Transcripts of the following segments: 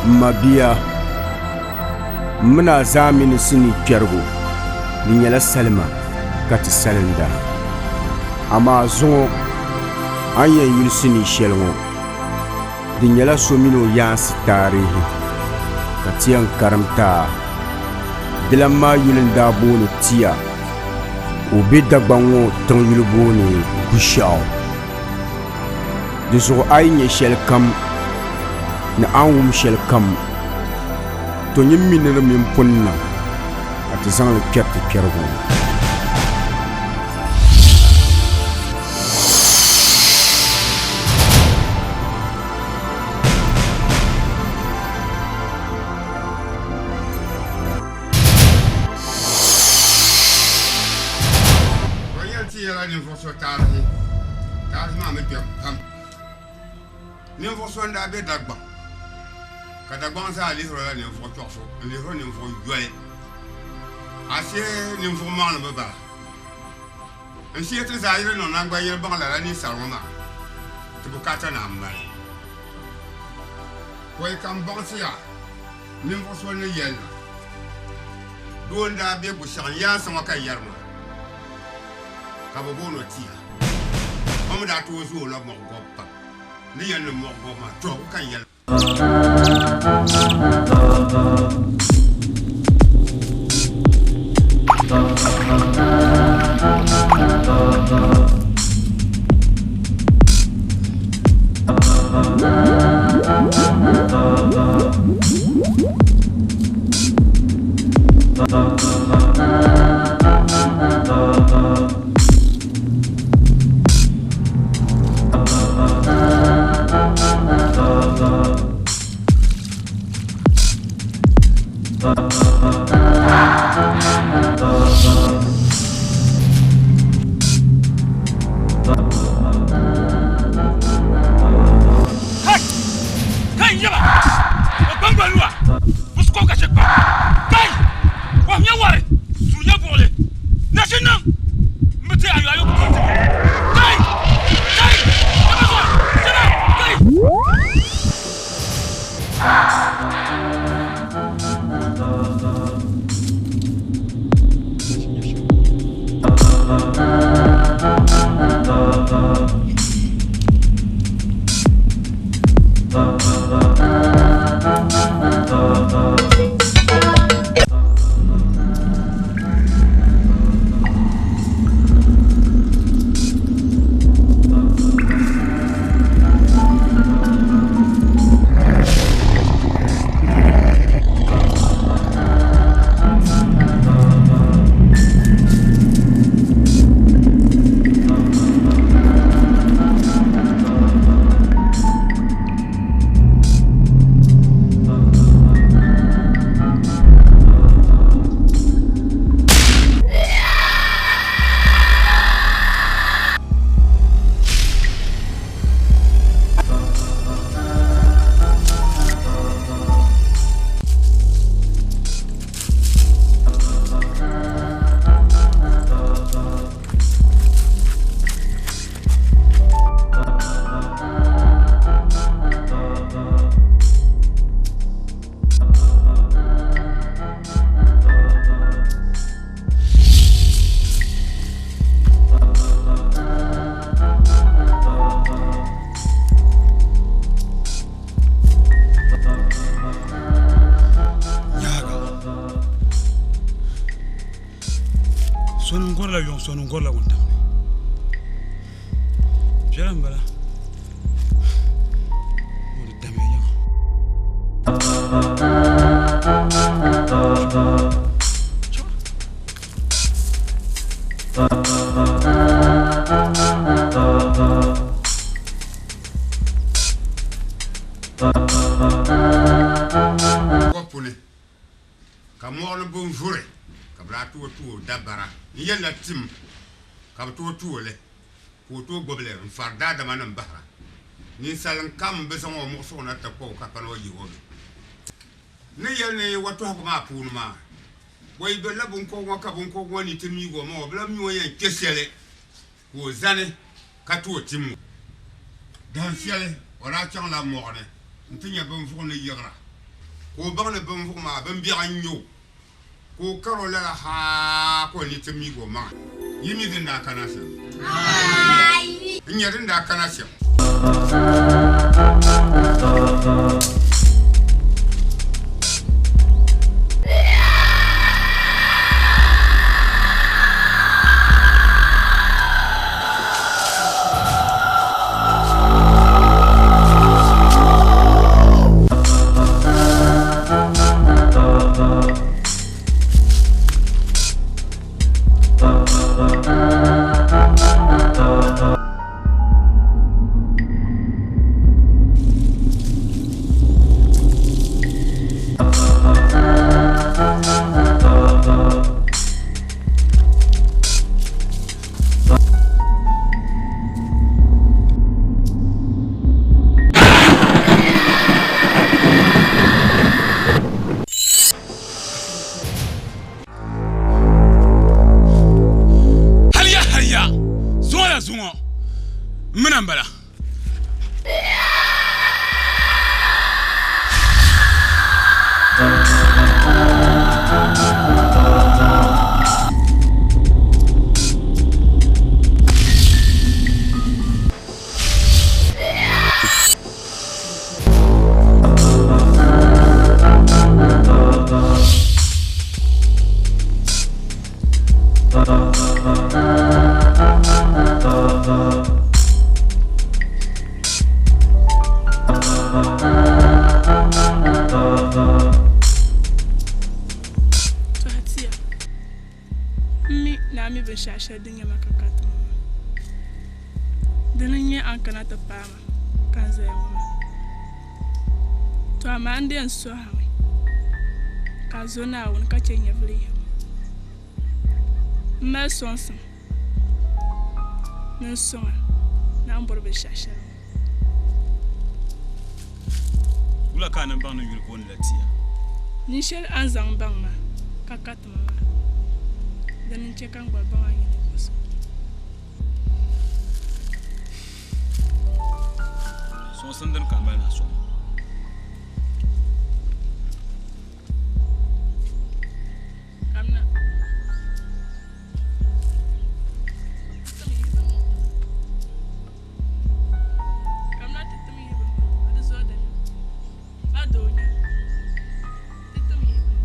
Mabia muna zamini sini kwergo ni nyɛla salima ka ti salinda amaa zuŋo an yɛn yuli sini shɛli ŋo di nyɛla so mini o yaansi taarihi ka ti yɛn karimta dilan maa yuli n daa booni tia o be dagbaŋ ŋo tiŋ yuli booni bushɛɣu di zuɣu a yi nyɛ shɛli kam ni an wum shɛli kam to nyɛ miniri mini punna ka ti zaŋli kpɛriti kpɛrigu Kada gban sa ali ro ni fo tofo ni ro ni fo yoy ase ni fo ma no ba en si etre za ire no na gba yer ba la ni sa roma to bukata na mbal ko e kam bon sia ni fo so ni yel do nda be bu shan ya sa ma kan yarma ka bo no tia o mo da to zo lo mo go pa ni yen mo go ma to kan yel Son gorla wonta jeram bala woni dame ya kopule kamol bon joure kabla tu dabara yella tim kam to le ko to goble farda da manan bahra ni salan kam be so mo so na ta ko ka pano yi ho ni yelle wato ha ma punu ma boy be labun ko wa ka bun ko woni timi go mo bla mi wo yen kesele ko zane ka to tim dan siale ora chang la mo ne ntinya be mfu ne yira ko bagne bam fuma bam bi anyo ko karola ha ko ni temi go ma yimi dinda kana sa ai nyadin da kana sa Menambala. Shasha dinga makakata mama. Dinga ankana ta pama kan zai mama. To amma an den so hawe. Ka zo na won ka cenya vli. Ma sonsan. Nan songa na mbor be shasha. Ula kana bang no yul ko latia. Ni shel an zang bang ma kakata mama. Dan cekang babang angin bos. So sandan kamar na so. Kamna. Kamna tetemi hebe. Ada zoda. Adonya. Tetemi hebe.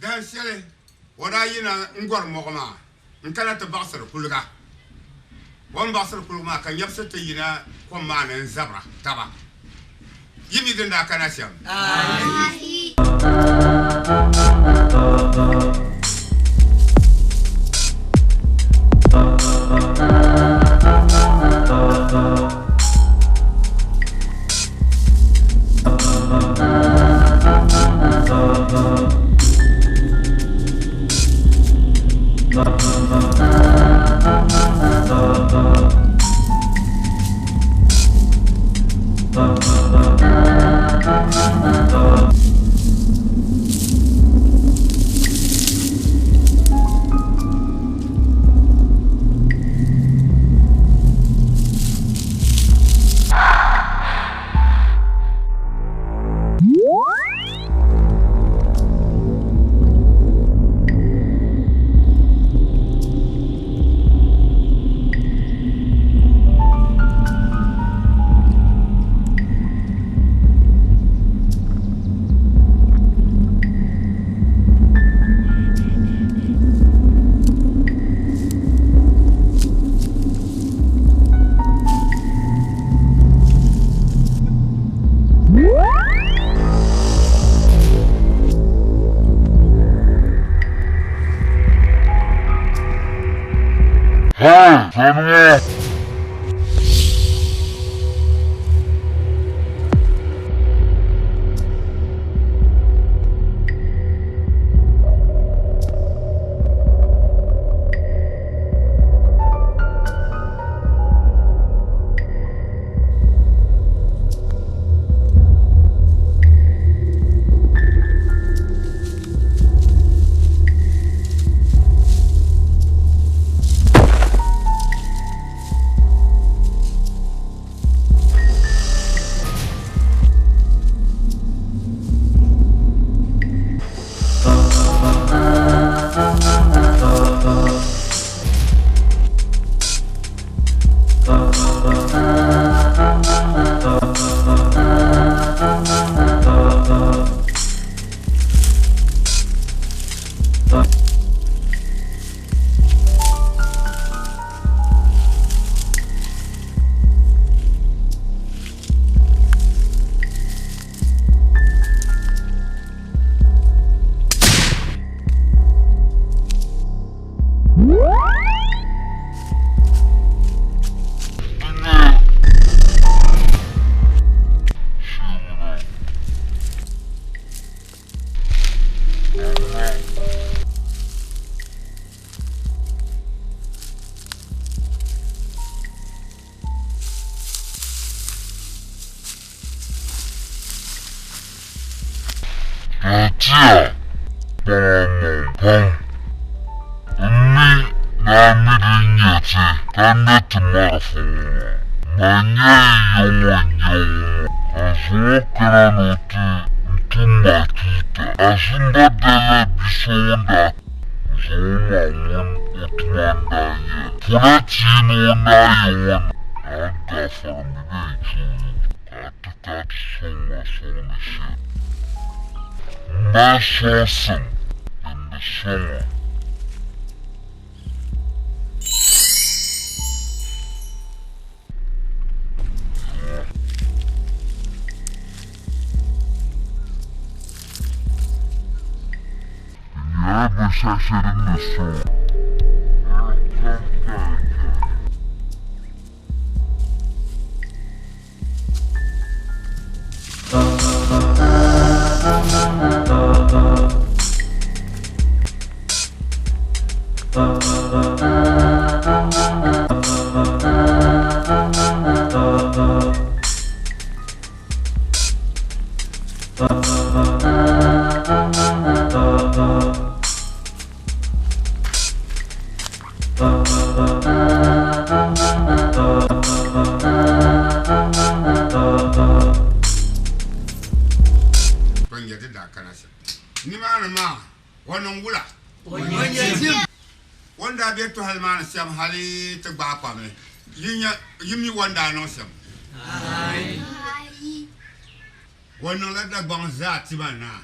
Dan sele wada yina ngor mogma nkala ta basar kulga wan basar kulma kan yabsa ta yina ko manan zabra taba yimi dinda kana sham ai Wanda be to halman sam hali to ba pa me. Yimi wanda no sam. Ai. Wono la da banza ti bana.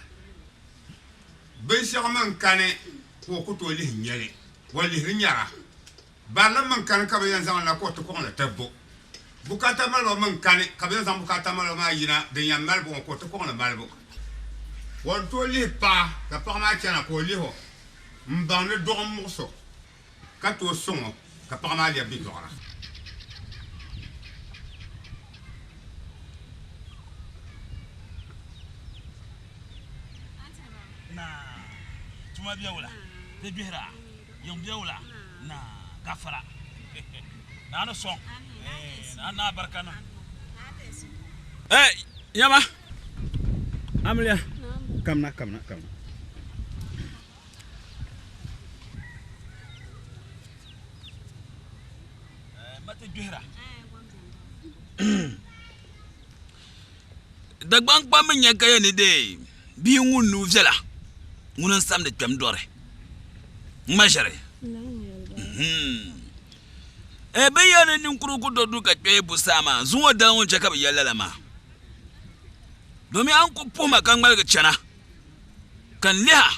Ben man kane ko ko to li nyere. Wali hinyara. Bala man kane ka be yan zaman la ko to ko la tabbo. Bukata malo man kane ka be yan bukata malo ma yina de yan malbo ko to ko la malbo. Won to li pa ka pa ma tiana ko li ho. Mbane do morso. Ka to songo ka pa ma li abi dora. Tuma biawla te bihra yom biawla na gafara na no son na barkana yama amlia kamna mate bihra dagbang pa menya kaya ni de bi ngunu vela ngunan sam de twam dore majare be yana nin kuruku do duka pe busama zuwa da won chaka bi yalalama domin an ku poma kan malga chana kan liha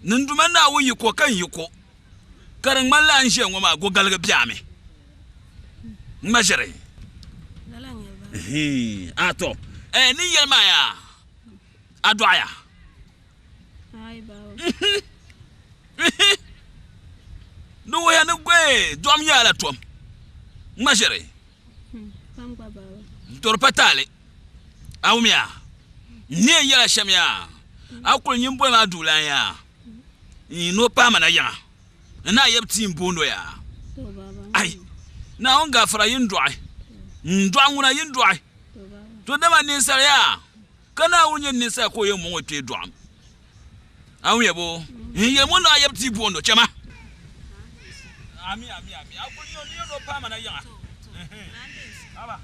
ninduma na wuyi ko kan yiko karin malla an she ngoma go galga biame majare ato ni yelma ya adwaya Ai baba. no ya no gwe dom ya la tom majere Kam baba. tor patale awumia ni yela shamya akul nyimbo ma dula ya no pa mana ya na yebti mbondo ya To baba. ai na on gafara yin dwai ndwa nguna yin dwai To baba. to dama ni sare ya kana wunye ni sa ko yemu wote dwam awuye bo ye mo na yebti bondo chema ami akul yo no pa mana ya aba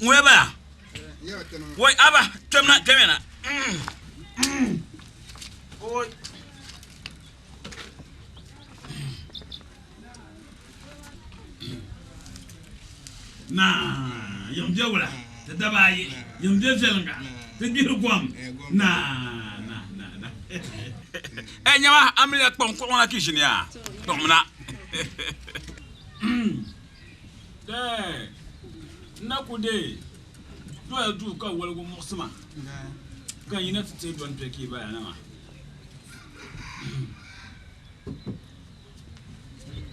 Mweba. Woi aba, temena. Oi. Na, yom jawla. Tadabayi, yom jeselanga. Tediru kwam. Na. Nyama amile kpon na kitchen ya. Tomna. Nakude to du ka walgo musma kan yina tete don peke ba na ma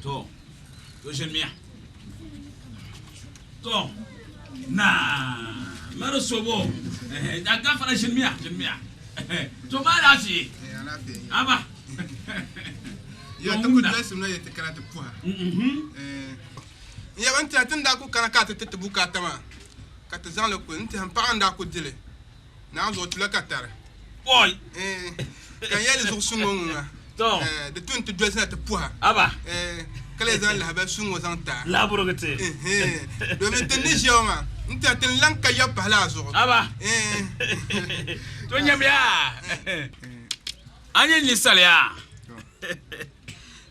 to jenmia to na maro sobo daga fara jenmia to ba la si aba ya to ku dai na yete karatu puha ya wanta tunda ku kana ka tete buka tama ka ta zan le ku nti han pa anda ku dile na zo tula katara boy kan yeli zo sungonga to de tun tu dwes na te puha aba kale zan la ba sungo zan ta la burugate do men te ni joma nti atin lanka ya pala zo aba to nyamya anya ni salia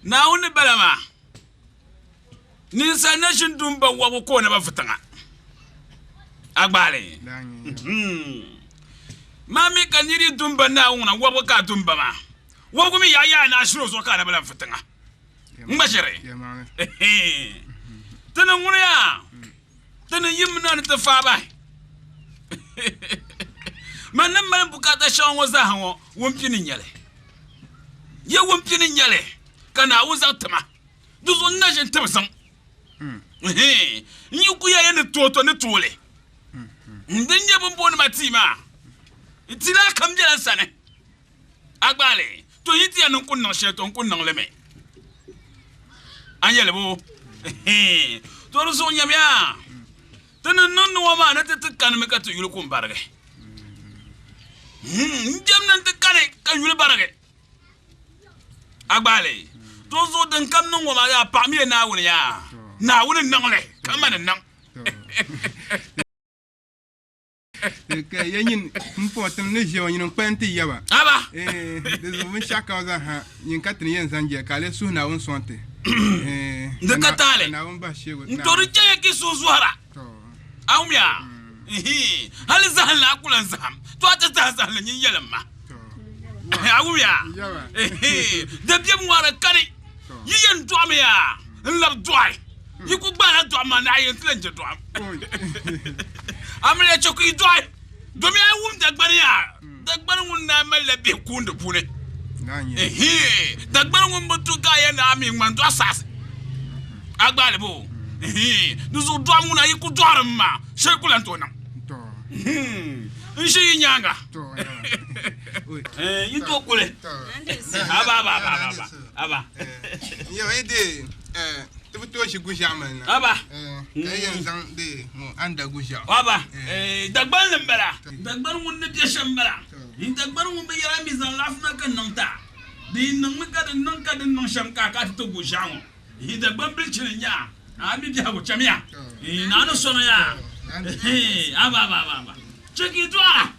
na uni balama ni sa nation dumba wabu ko na ba futanga agbale mami kaniri dumba na una wabu ka dumba ma wabu mi ya na shiro so ka na bala futanga mbashere tana nguna ya tana yimna na ta fa ba manan man bukata shawon za hanwo wumpini nyale ye wumpini nyale kana wuza tama duzo najin tamsan ni ku ya ne toto ne tole ndinye bomboni matima itila kamjela sane agbale to yiti ya non kunnan sheton kunnan leme anyele bo to ruso nyamya tanan non no ma na tetkan me ka to yulu kum barage njam nan tekane ka yulu barage agbale to zo den kam non ma ya pa mi na wuni ya na wuni nangle kamana nan ke yin mpotem ne je yin kwenti yaba aba de mun shaka za ha yin katin yin zanje kale su na won sonte de katale na won ba shego ntori je ki su zuhara awmya hal zahal la kulan zaham to ta zahal yin yalamma awmya de bi mu ara kare yin domiya lab doy yiku gbara do ma na yin tlenje do amle choki doy domi awum dagbara wun na mala be kundu pune dagbara wun butu ga ya na mi man do asas agbale bo duzu do amuna yiku dorma shekulan to na nshi nyanga Ito kule. Aba. Yo ide tu to shi gusha man. Aba. Yan san de mo anda gusha. Aba. Dagban lembara. Dagban mun ne biya shambara. Dagban mun be yara mi zan lafna kan nanta. Di nang ka den nang sham ka to gusha ngo. Dagban bil chinya. Abi biya go chamia. Na no sono ya. Aba. Cheki toa.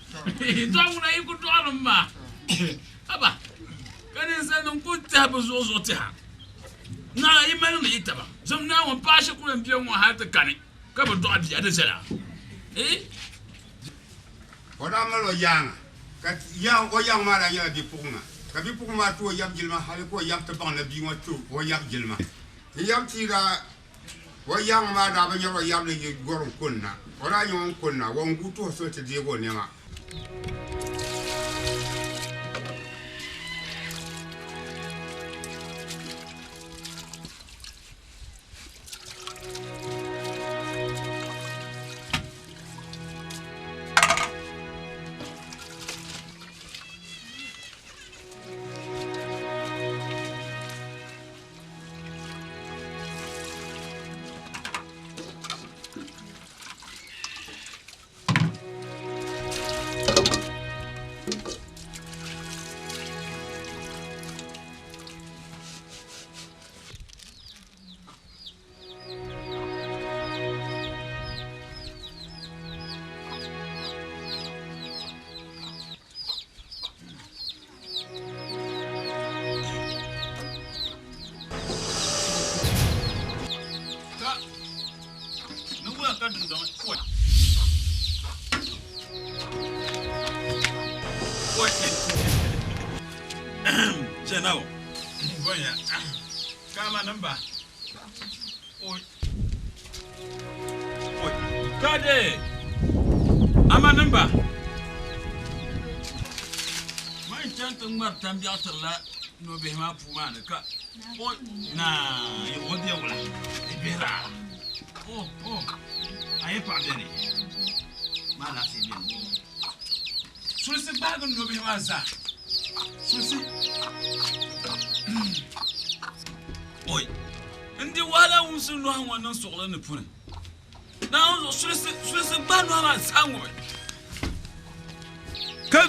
Toa muna yiku toa lomba. Aba. Kani sanin kunta buzo ta. Na yi manu ne ita ba. Zum na won pashe kuren biyan wa har ta kane. Ka ba do abiya da sala. Wada malo yang. Ka yang o yang mara ya di puma. Ka bi puma to yam jilma hale ko yam ta ban na bi wa to o yam jilma. Yam tira o yang ma da ba nyoro yam le goron kunna. Ora nyon kunna won guto so te de go ne ma. Janao. Goya. Kama namba. Oi. Kade. Ama namba. Mai chantung mar tambi atla no be ma puma ne ka. Oi na yo wodi wala. Ibera. Oh. Aye pa bene. Mala se bien. Sulse bagon no be ma za. Sulse. Oi. Ndi wala umsu no han wannan sokla ne pune. Na on sulse ba no ma sangwe. Ka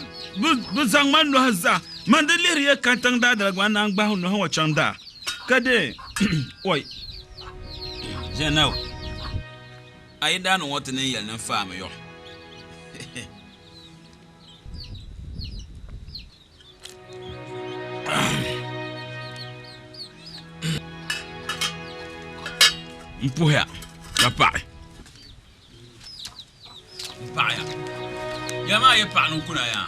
bu zangman no haza. Mandelir ye kantang da gwana ngba no han wachanda. Kade. Oi. Janao. Ayi da no wote ne yel na fa me yo. Mpuya, papai. Mpaya. Yama ye pa no kuna ya.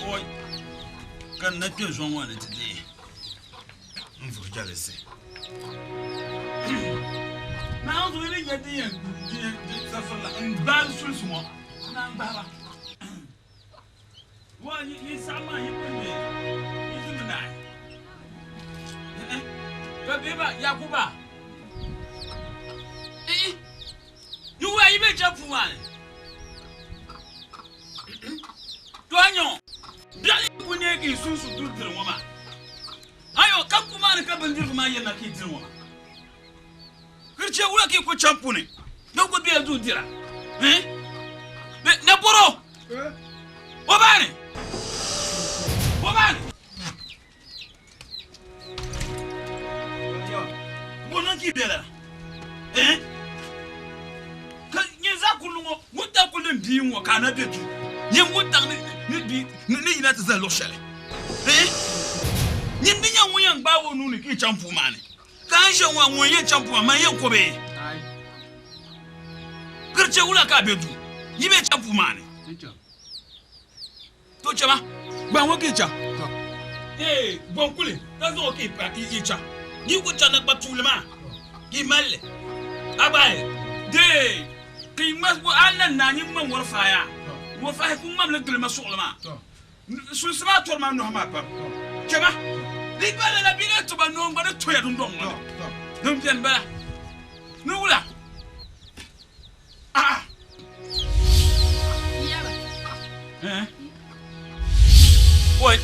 Oi. Kan na ke zo wana tide. Mvu jalese. Na on doit les aider ça fait la une balle sur moi. Na baba. Wa ni sama yipende. Izumna. Beba Yakuba. You were even jumping one. Toanyo. Dali kuneki susu dudre wama. Ayo kakumana kabandir ma yana kidre wama. Kirche ula ki ko champune. Dogo bi adu dira. Ne poro. Wabani. Bonanki bela. Ka nyeza kulungo, muta kulun biwo kana betu. Nyem muta ni ina tsa lo shale. Nyem binya woyan bawo nunu ki champu mane. Ka anje wa woyan champu ma yen kobe. Kirche ula ka betu. Yibe champu mane. To chama. Ba wo ki cha. Bon kule. Tazo ki pa icha. Ni wucha na batulema imale abai de kimas bo anna nani man warfaya wo fa ku mam la tulema sulema sulsema torma no ma pa kema li bala la biga to ba no ngba to ya dum dum bien bala no wula yaba Oi.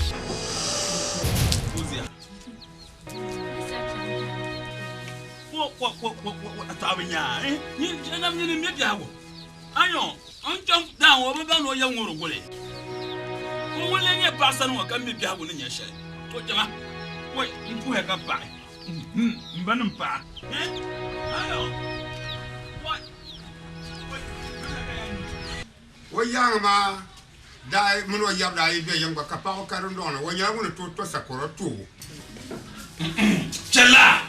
Uzia. What Tabinya? And I'm in the middle. I know. I'm jumped down over the no young or bullet. Who will let you pass on what can be down in your shed? Wait, you put a pie. Venom pie. I know. What? Well, young ma, die, Mano Yabda, young Bacapao Carondona, when you want to toss a quarter too. Chella!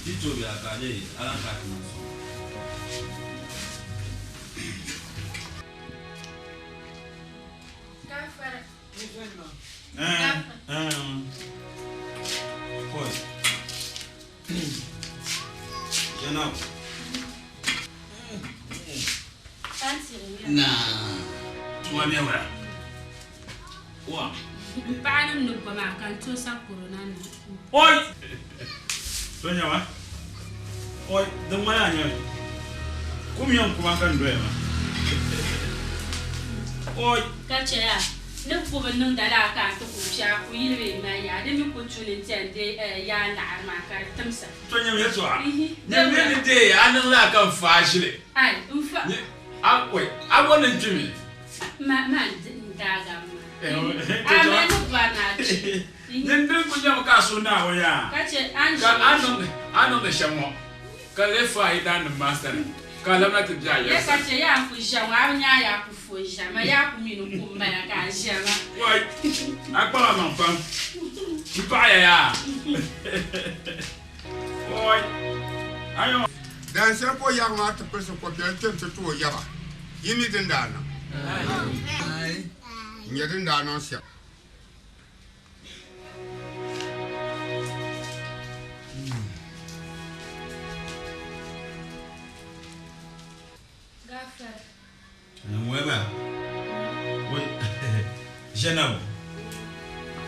You told me I don't have to. Nah, cuma dia berapa? Wah, Paano nung pamakan to sa corona? oi, tu nyawa, oi, demaya nyawa, kumi yang kumakan dua ya, oi, Kacaya, nung nung dala ka to kusya kuilwe na ya, demi kuchunin tende ya na armakar tamsa. tu nyawa ya soa, nyawa ni deh, anu lah kan fasile. Ay, umfa. Wait, I want to do it. Man, daga ma. Amen, bana. Then do punya kasu na ya. Kace Anu the shamo. Kale fa idan master. Kala na tu jaya. Ya kace ya ku shawa nya ya ku fo shama ya ku minu ku ma ya ka shama. Wai. Akpa ma pam. Ipa ya. Oi. Ayo. Dan sai ko young ma ta person ko da tem to yaba. Yimi din da na. Ai. Nyadin da na sia. Gafar. Wema. Wait. Jenau.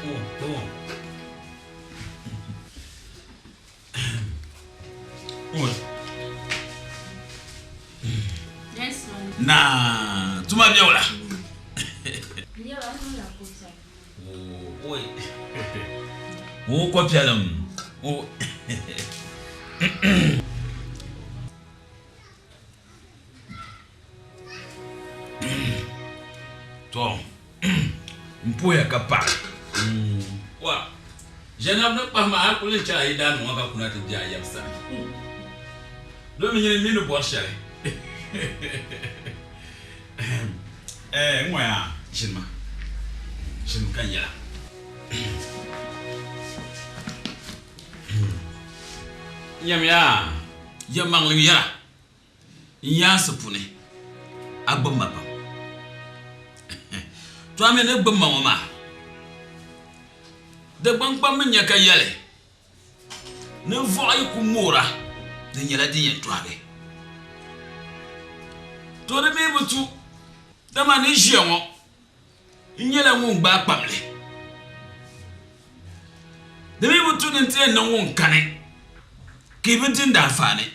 Oh. Oi. Yes, man. Nah, cuma dia lah. Dia orang nak kusa. Oi. Oh, kau pialam. Oh. Tom. Mpuya kapal. Wah. Jangan nak paham aku le cari dan orang aku nak terjaya besar. Lo menjadi minum buat syai. Ngoya, Shinma kan ya. Nyam ya mang lu ya. Ya sepune. Abam bapa. Tu amene bamba mama. De bang pam nya ka yale. Ne voy ku mura. De nyala di yen tuabe. To de me butu. Dama ni jianwo. Nyala ngun gba pamle. De me butu ni te na ngun kane. Ki bitin da fane.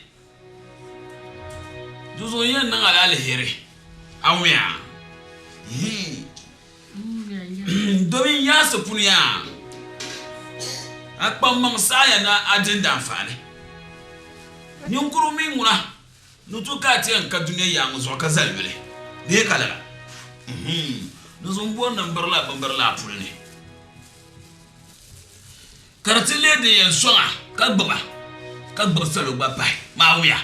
Juzo yen na ala alheri. Awya. Domin ya sepune ya. Akpa mangsaya na agenda mfane. Nyunkuru minguna. Nutuka ati ka dunia ya ngzo ka zalbele. Ne kala. Nuzumbo namberla pulne. Karatile de yan songa ka gbaba. Ka gbasalo gba pai. Mawuya.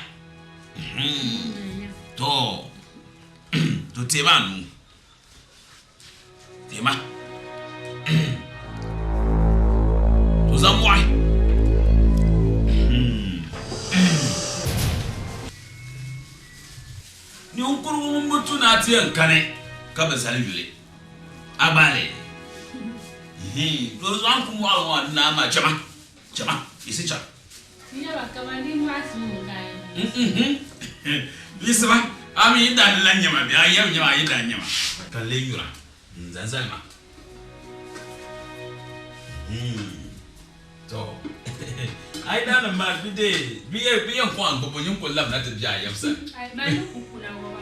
To tema nu. Tema. Zamwai. Ni onkuru mutu na ati ankane ka basali yule. Abale. Lo zanku mu alwa na ma chama. Isi cha. Ni ba kamandi mu asu kai. Lisba, ami da lanyama bi ayam nyama ida nyama. Kan le yura. Zanzalma. To. Ai da na ma bi de bi en kwan bobo nyum ko lam na te ja yam sa. Ai ma nu ku na wa.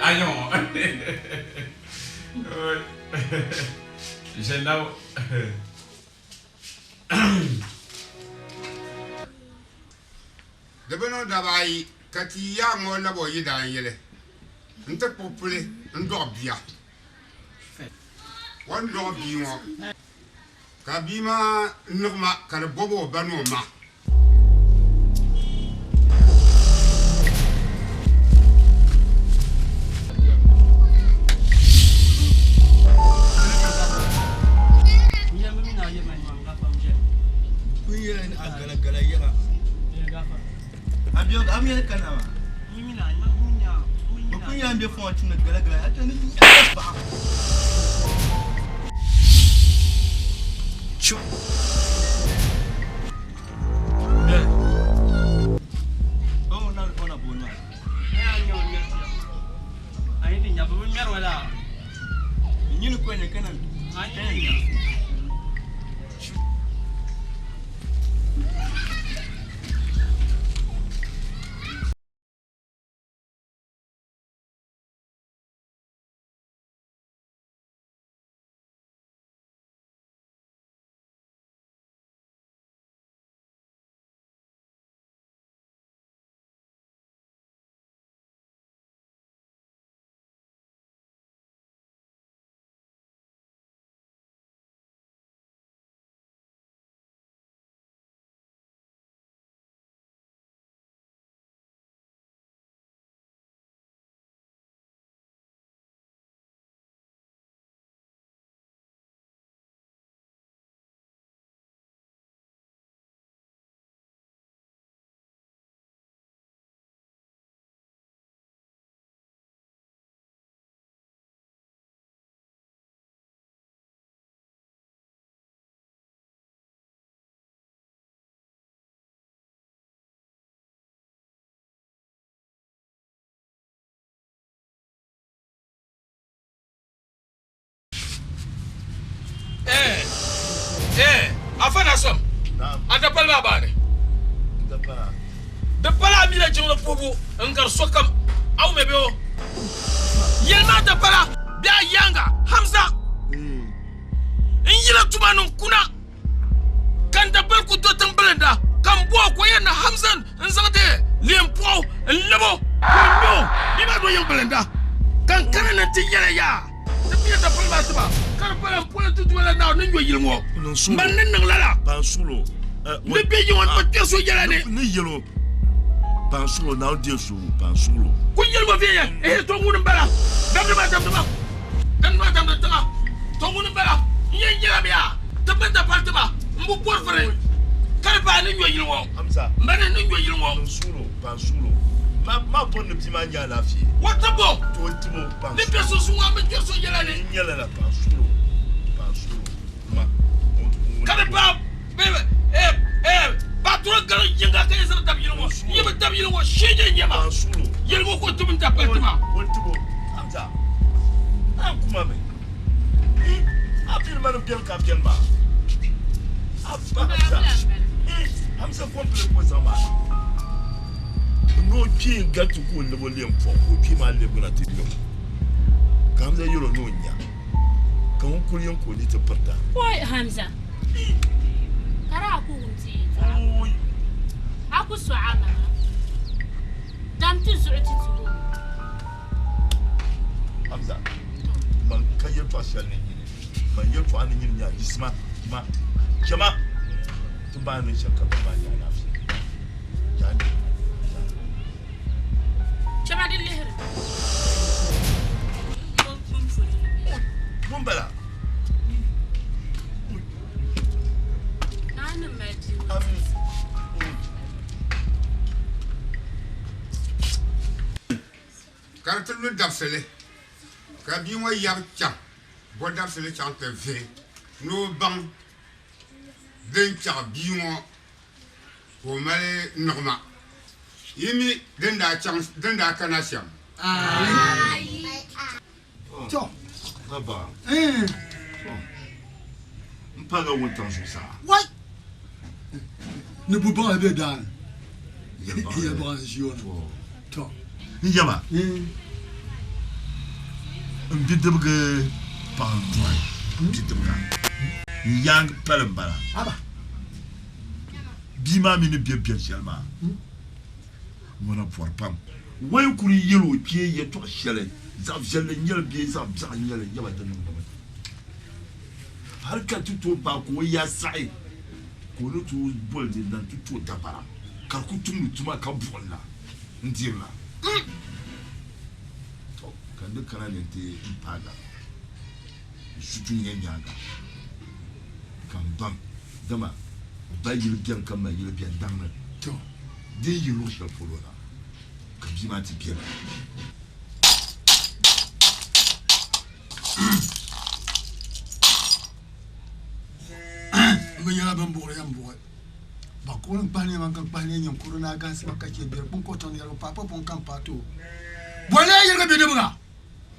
Ayo. J'en de beno dabai kati ya mo la bo yida yele nte popule ndo bia wan do bi mo ka bi ma numa ka bobo banu ma I'm here to come. I'm here for to oh, not on a bone. I think you're going to you look when you can. Afana som. Ada palma bane. Da pala mi la jumla pobu ngar sokam aw mebe o. Yelma da pala bia yanga Hamza. Injila tumanu kuna kan da bal ku do tambalanda kan bo ko yana Hamzan nzade lempo lebo no bi ma do yambalanda kan kana ti yela ya tafiya da palma tuba kan pala pole tutu wala na no yilmo man nan lala ban sulo le be yon ko teso yela ne ni yelo ban sulo na de so ban sulo ko yelmo be ya to ngun bala dam dama to ngun bala yen yela be ya tabata partama mbu por fere kala ba ni yilmo Hamza man nan yilmo ban sulo ma bon ne pima nya la fi wata bo to timo ban le be so suwa me teso yela ne nyela la ban sulo ma kala ba bebe ba to garo jinga ka yesa tab yilmo yeba tab yilmo shije nyama ban sulo yelmo ko tumin ta partama timo Hamza kuma me afir man bien ka bien ba Hamza complet ko sama no pi gatu ko le bolem fo ko pi ma le bula ti lo Hamza yoro no nya kan ko yen ko ni te parta Why Hamza kara ku unti aku suama dam tu zuti tu Hamza man kaye to asal ni man ye to ani nya jisma ma jama to ba ni shaka ba ya na fi yani chama de leher Bumbala nana mati kartu lu dafele ka bi mo yab cha bo dafele cha te ve no bang den cha bi mo ko male norma yimi den da chance den da kana siam to baba mpaga wontan so sa What? Ne peut pas aller dans. ya Il y a pas un jour. Toi. ni jama mbidde bëgg Pandoi. Ditemka. Yang palambara. Aba. Bima mini bien shalma. Mona pour pam. Way kuri yelo pie ye to shele. Zab jelle nyel bien zab zab nyel yaba tanu. Har ka tuto ba ko ya sai. Ko no tu bol de dan tuto dabara. Ka ku tumu tuma ka bolla. Ndirla. To kan de kana ne te impaga. Sutu nyenyaga. Kan bam dama ba yil bien kama yil bien dangna. To de yilo shel polola. Ka bima ti bien. Ngaya ban bore yam boy. Ba ko n pani man kan pani nyam corona gas ba ka ke ber bon ko ton yalo papa bon kan pato. Bola yel ga be de buga.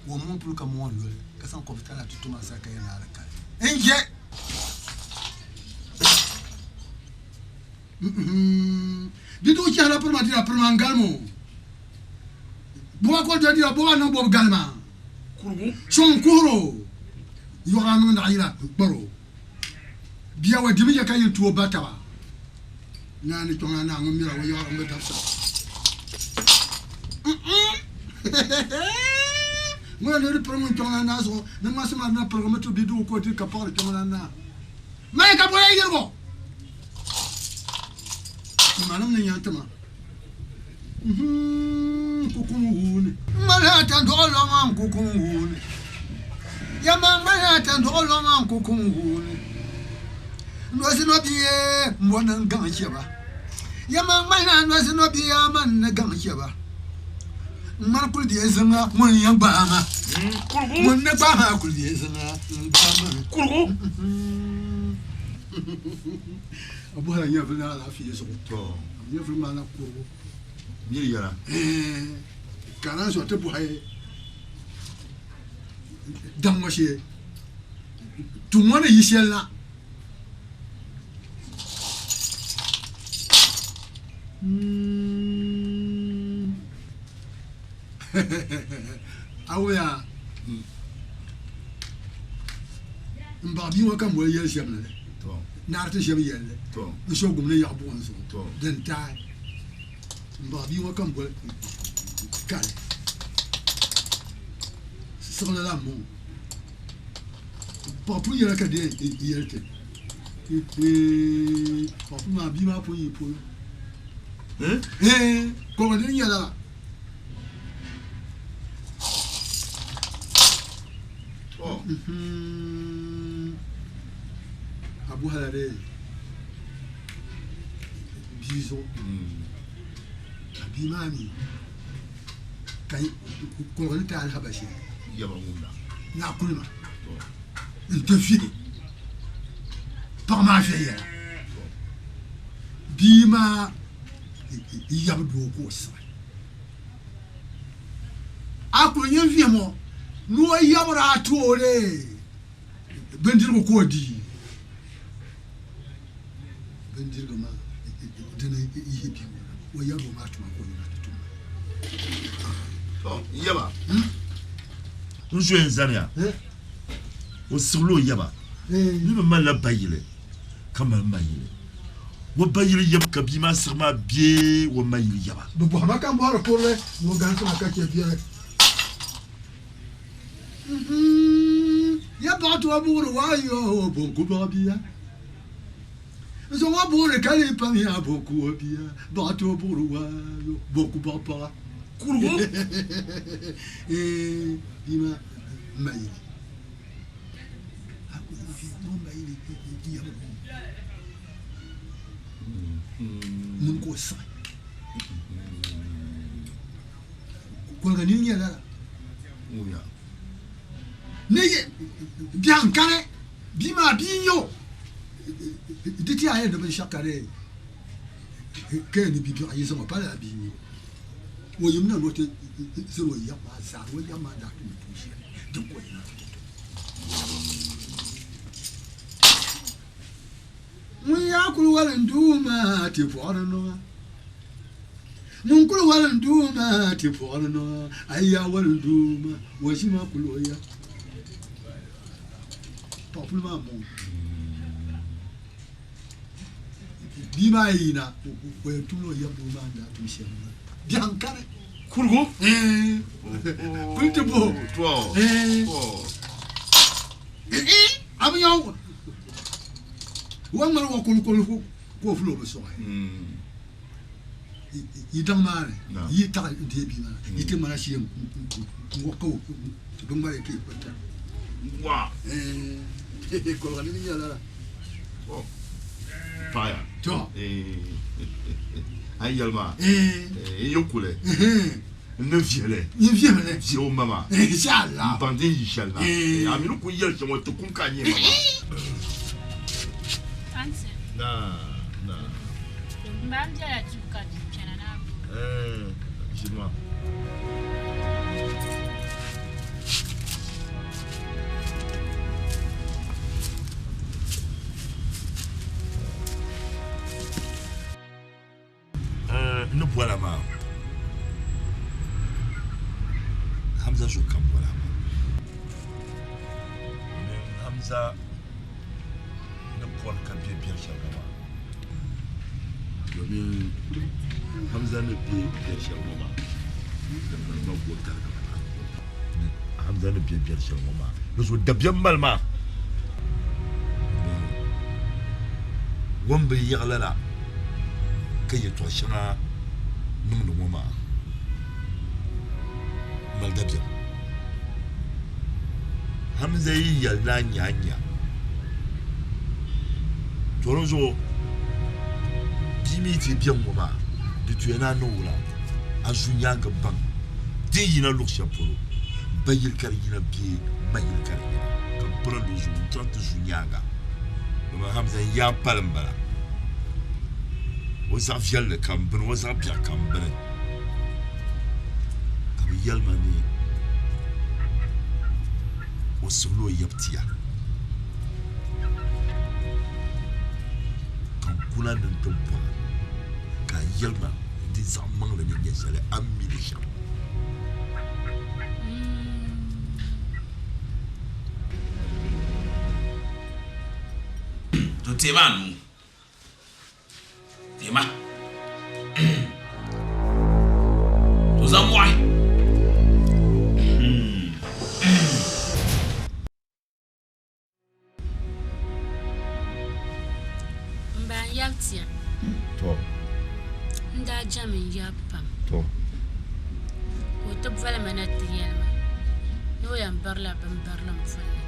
Wo mon plus ka mon lol. Ka san ko fitala tutu ma sa ka yana ala ka. Enje. Ditu ci ala pour ma dira pour man galmo. Bo ko do dira bo no bo galma. Kurbu. Son kuro. Yo ga no na ila baro. Biya wa dimi ya kayin tuwo batawa nani tonga na ngumira wa yoro ngata sa mo le promo tonga na so na masima na promo to bidu ko ti ka par tonga na mai ka boye yergo manam ni yantama kukumuni mala ta dolo man kukumuni ya mama ta dolo man kukumuni Nosi no biye mbona ngangsheba yama mana nosi no biye man ngangsheba man kul die zanga mon yamba ma kurgu mon ne ba ma kul die zanga ba ma kurgu abora nya vina la fi so to nya vina na kurgu Miri yara kana so te bu hay dango she tout monde yishel na Awya mbabi wa kam wa yel shamle to narte sham yel to so gumne ya bu so to den tai mbabi wa kam wa kal sur le lamo papu yela ka de yelte papu ma bi ma po yi po comment il y a là Abu Halare Biso Abimani Kai Kolonita al-Habashi Yabamunda Na Kulma il te fit par ma fille Bima yabdo ko sa akuru yen vie mo no yabra tore bendir ko di bendir ma dina yibi o yabo ma tuma ko to yaba njo enzania o sulu yaba ni ma la bayile kama mayile wo bayili yeb kabima sirma bie wo mayili yaba do bo ma kan bo ko le no gan so ka ke bie ya ba to aburu wa yo bon ko ba bia so wa bo le kali pa mi abon ko bia ba to aburu wa yo bon ko ba pa kurgo bima mayili aku no mayili ya mun ko sa ko ga ni la oya ne bien kare bima binyo diti aye de chakare que ni bibi aye sama pas la binyo wo yimna no te zero ya ma sa wo ya ma da tu tushi de ko ina mun ya kulu walan duma ti fora no mun kulu walan duma ti fora no ayya walan duma wo shi ma kulu ya popular mo bi ma ina ko tulo ya bo ma da tu shem biankare kurgo kunte bo to am yaw wa mar wa ko fulo be so yi dang ma yi ta de bi ma yi te mara shi ko ko do mare ke ko ta wa ko la ni ya la fire to ay yalma yokule ne viele si o mama inshallah bandi inshallah aminu ku yel so to kun kanye mama Anse. na Mbam jala tuka chana na. Chinois. Ne bois la main. Hamza joue comme bois la main. Hamza ne boit qu'un pied bien cher. Domin Hamza ne pied bien cher moment. Ne boit bois car. Hamza ne pied bien cher moment. Nous jouons de bien mal ma. Wambe yarlala. Kaye to shana num mama maldabia Hamza yi yalla nyanya toronzo dimiti bien mama de tuena no la azunya gaban din yina luksha polo bayil karina bi bayil karina kan polo luzu 30 junyaga mama Hamza ya palambala وزع فيال كامبن وزع بيا كامبن أبي يالماني وسلو يبتيا كم كنا ننتبه كان يالما دي زمان لنا يسأل أمي لشام تتبعني Tema. Tous à moi. Mba yaktia. To. Nda jamin yapam. To. Ko tab vala manatiyal ma. No yam barla bam barla mfalla.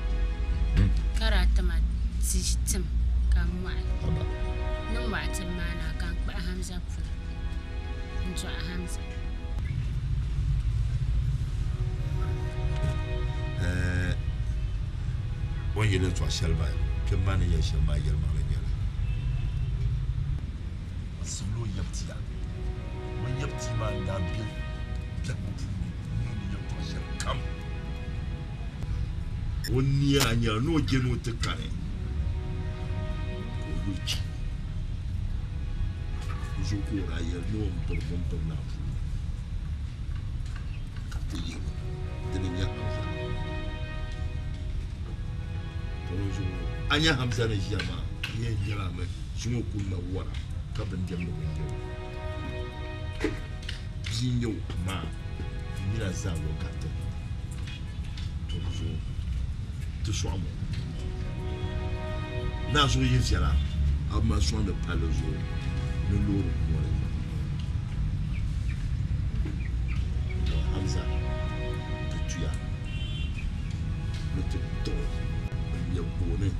Karata ma tistim kam mai. Aba. Nung watin mana kan ba Hamza fula. Njo Hamza. When you let us shelby, can manage your shell by your mother. Solo yaptia. When yapti man that bill, black you shall come. One year and you're no general to carry. Which Zuko ayer no por na. Kapte de nya Hamza. Anya Hamza ne jama ye jala me sumo kunna wara kaben jamno jinyo ma mira zawo kato to swamo na so yin jala amma so na palozo no loro more Hamza to tuya no to ya bone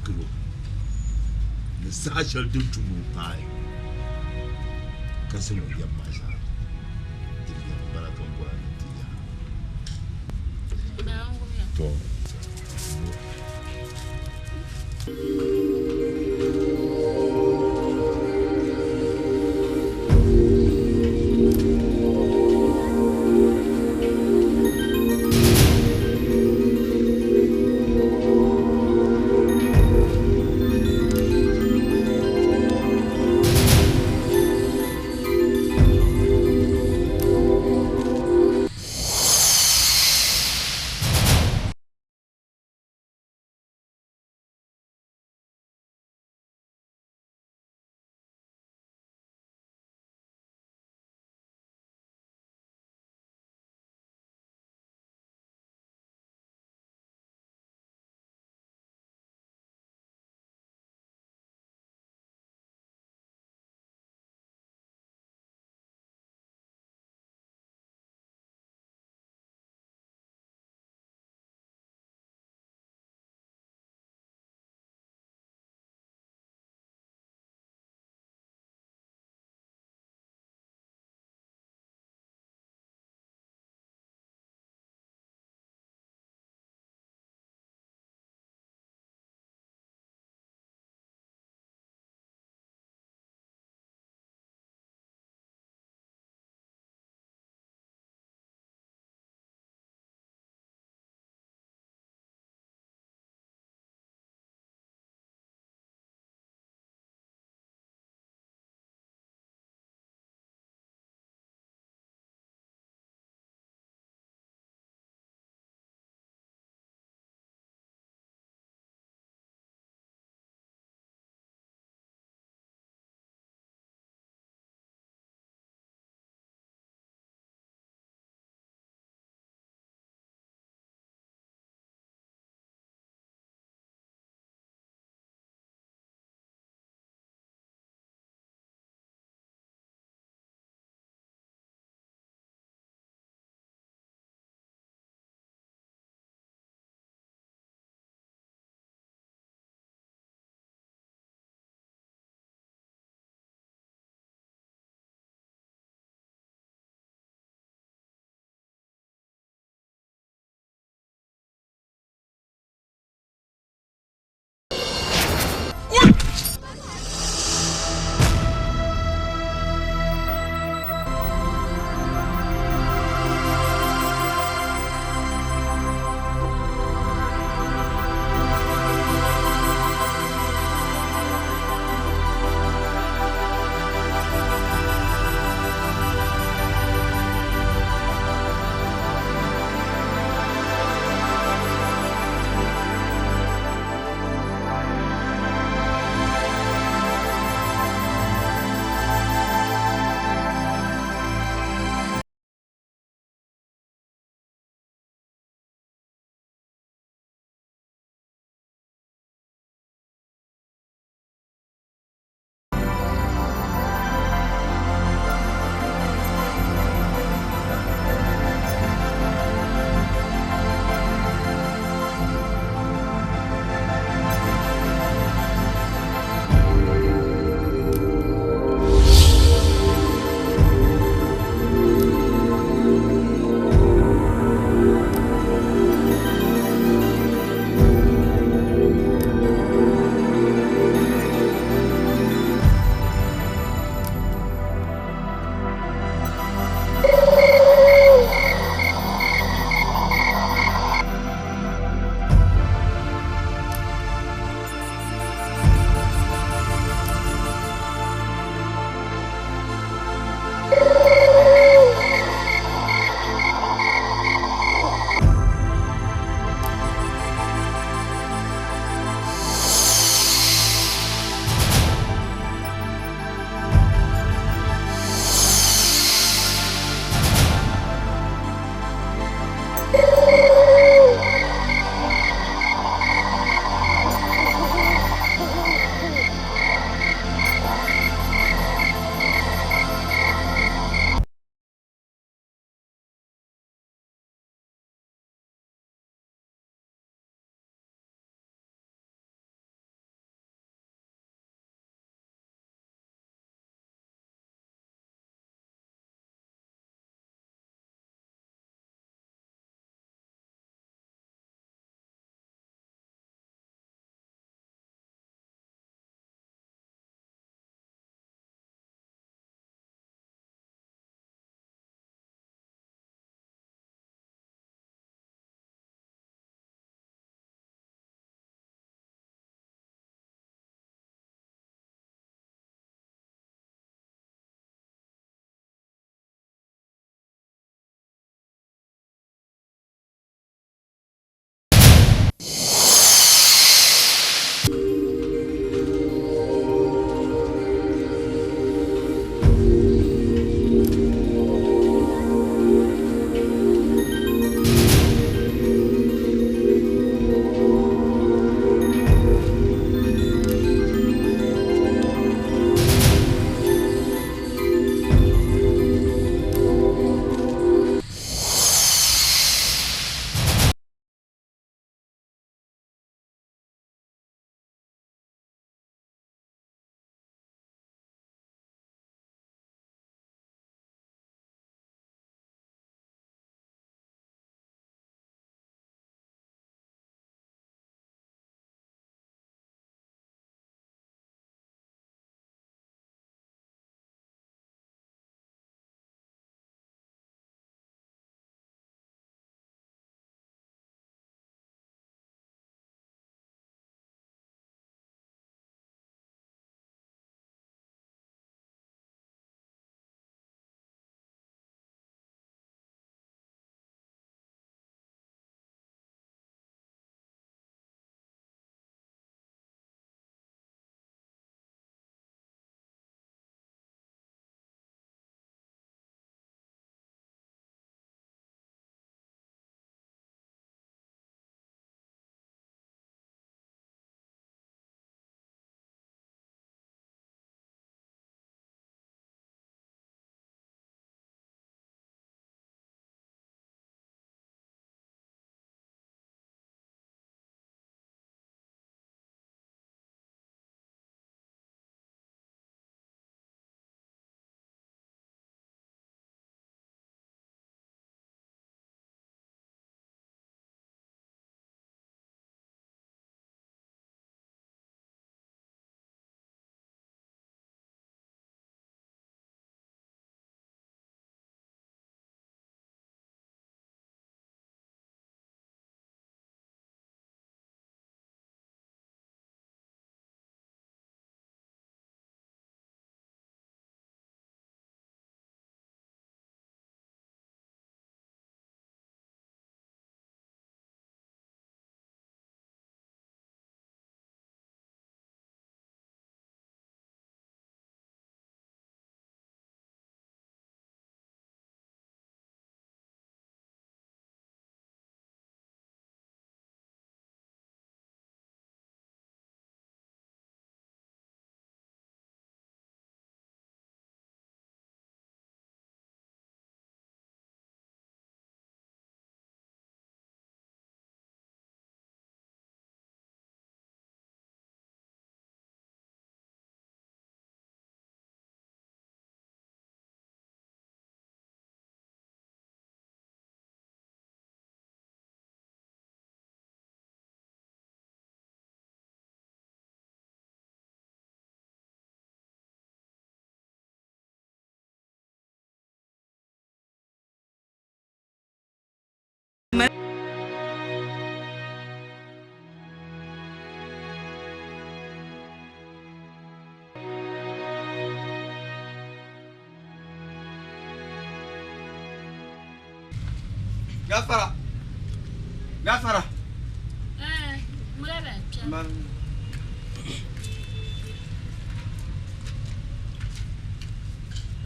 kilo ne sashal din tumu pai kasino ya masa din barakan bora tiya to Gafara. Gafara. Mulai Man.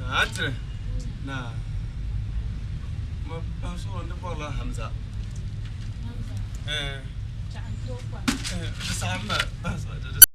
Atre. Na. Ma paso on the ball Hamza. Hamza. Jangan lupa. Sama.